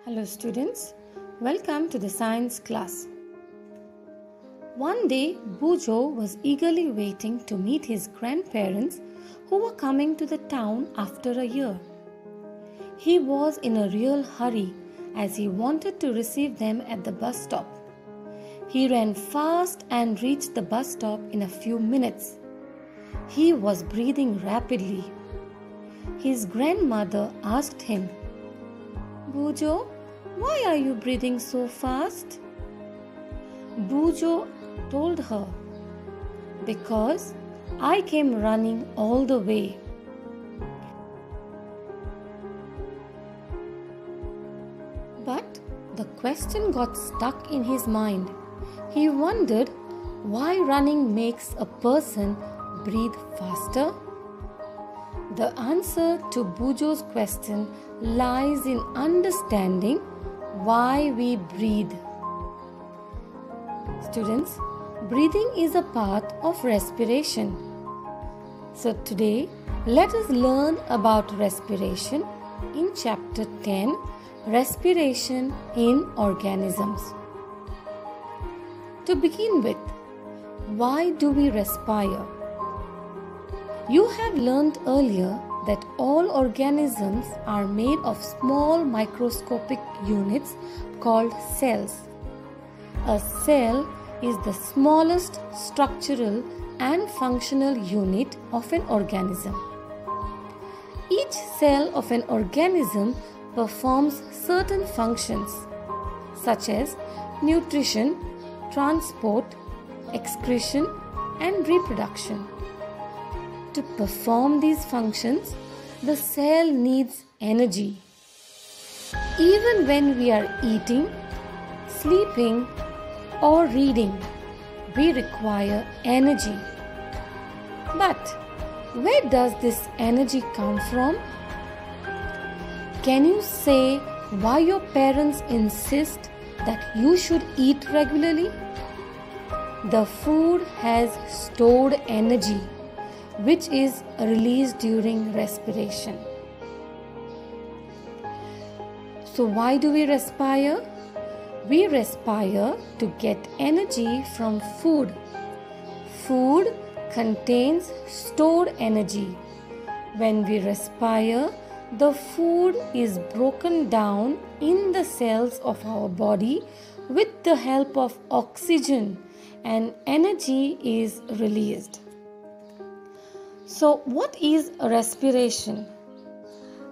Hello students, welcome to the science class. One day, Bujo was eagerly waiting to meet his grandparents who were coming to the town after a year. He was in a real hurry as he wanted to receive them at the bus stop. He ran fast and reached the bus stop in a few minutes. He was breathing rapidly. His grandmother asked him, "Bujo, why are you breathing so fast?" Bujo told her, "Because I came running all the way." But the question got stuck in his mind. He wondered why running makes a person breathe faster. The answer to Bujo's question lies in understanding why we breathe. Students, breathing is a part of respiration. So today, let us learn about respiration in chapter 10, Respiration in Organisms. To begin with, why do we respire? You have learned earlier that all organisms are made of small microscopic units called cells. A cell is the smallest structural and functional unit of an organism. Each cell of an organism performs certain functions such as nutrition, transport, excretion, and reproduction. To perform these functions, the cell needs energy. Even when we are eating, sleeping, or reading, we require energy. But where does this energy come from? Can you say why your parents insist that you should eat regularly? The food has stored energy, which is released during respiration. So why do we respire? We respire to get energy from food. Food contains stored energy. When we respire, the food is broken down in the cells of our body with the help of oxygen, and energy is released. So, what is respiration?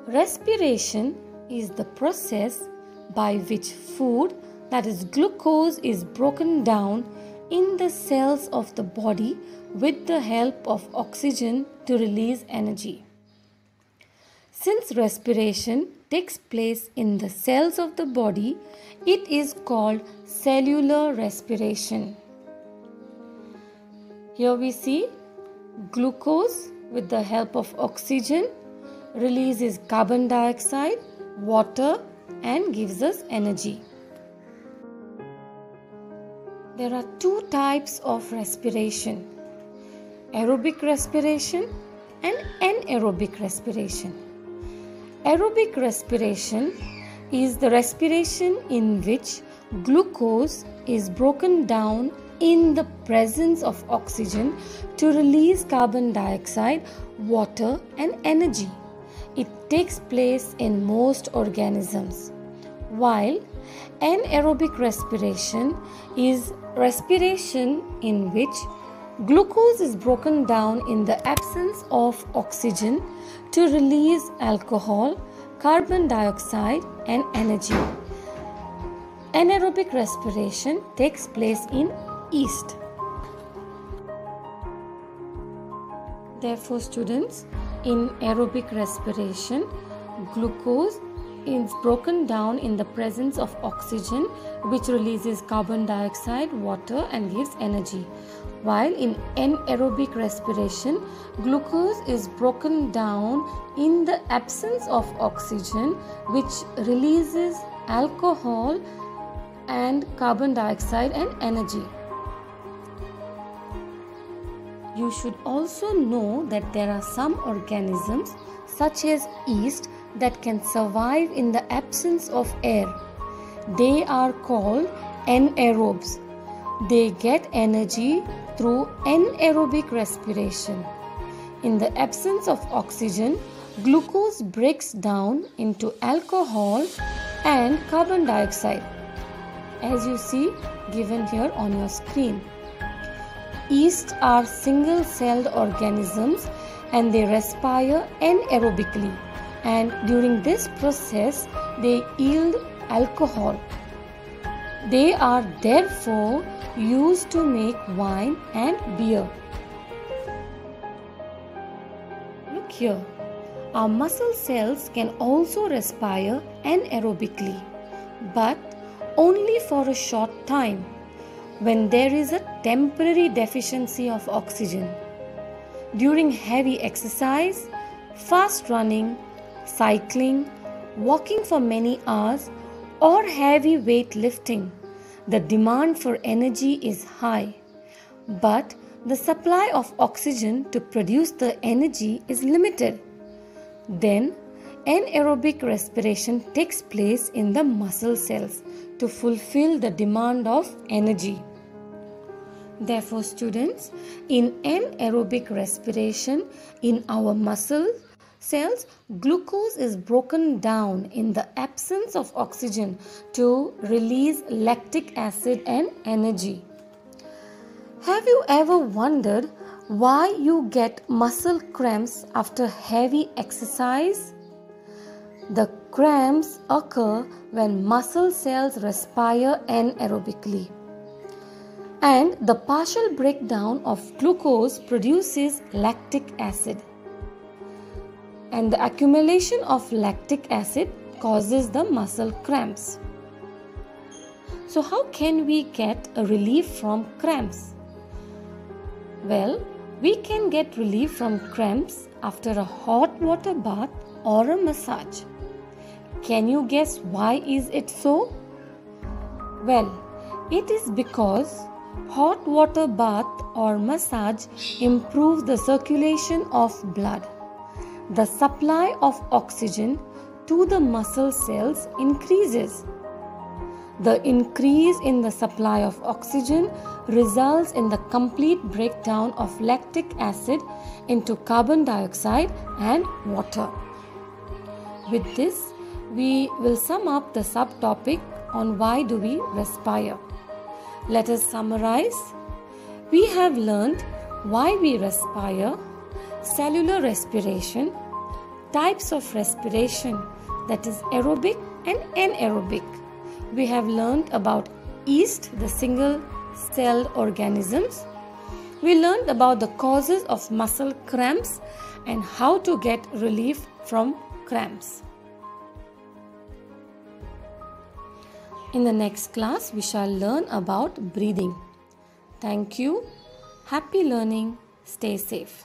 Respiration is the process by which food, that is glucose, is broken down in the cells of the body with the help of oxygen to release energy. Since respiration takes place in the cells of the body, it is called cellular respiration. Here we see glucose with the help of oxygen releases carbon dioxide, water, and gives us energy. There are two types of respiration: aerobic respiration and anaerobic respiration. Aerobic respiration is the respiration in which glucose is broken down in the presence of oxygen to release carbon dioxide, water, and energy. It takes place in most organisms. While anaerobic respiration is respiration in which glucose is broken down in the absence of oxygen to release alcohol, carbon dioxide, and energy. Anaerobic respiration takes place in yeast. Therefore, students, in aerobic respiration, glucose is broken down in the presence of oxygen, which releases carbon dioxide, water, and gives energy. While in anaerobic respiration, glucose is broken down in the absence of oxygen, which releases alcohol and carbon dioxide and energy. You should also know that there are some organisms such as yeast that can survive in the absence of air. They are called anaerobes. They get energy through anaerobic respiration. In the absence of oxygen, glucose breaks down into alcohol and carbon dioxide, as you see given here on your screen. Yeast are single-celled organisms and they respire anaerobically, and during this process they yield alcohol. They are therefore used to make wine and beer. Look here, our muscle cells can also respire anaerobically, but only for a short time when there is a temporary deficiency of oxygen. During heavy exercise, fast running, cycling, walking for many hours, or heavy weight lifting, the demand for energy is high, but the supply of oxygen to produce the energy is limited. Then, anaerobic respiration takes place in the muscle cells to fulfill the demand of energy. Therefore, students, in anaerobic respiration in our muscle cells, glucose is broken down in the absence of oxygen to release lactic acid and energy. Have you ever wondered why you get muscle cramps after heavy exercise? The cramps occur when muscle cells respire anaerobically, and the partial breakdown of glucose produces lactic acid, and the accumulation of lactic acid causes the muscle cramps. So how can we get a relief from cramps? Well, we can get relief from cramps after a hot water bath or a massage. Can you guess why is it so? Well, it is because hot water bath or massage improves the circulation of blood. The supply of oxygen to the muscle cells increases. The increase in the supply of oxygen results in the complete breakdown of lactic acid into carbon dioxide and water. With this, we will sum up the subtopic on why do we respire. Let us summarize. We have learned why we respire, cellular respiration, types of respiration, that is aerobic and anaerobic. We have learned about yeast, the single-celled organisms. We learned about the causes of muscle cramps and how to get relief from cramps. In the next class, we shall learn about breathing. Thank you. Happy learning. Stay safe.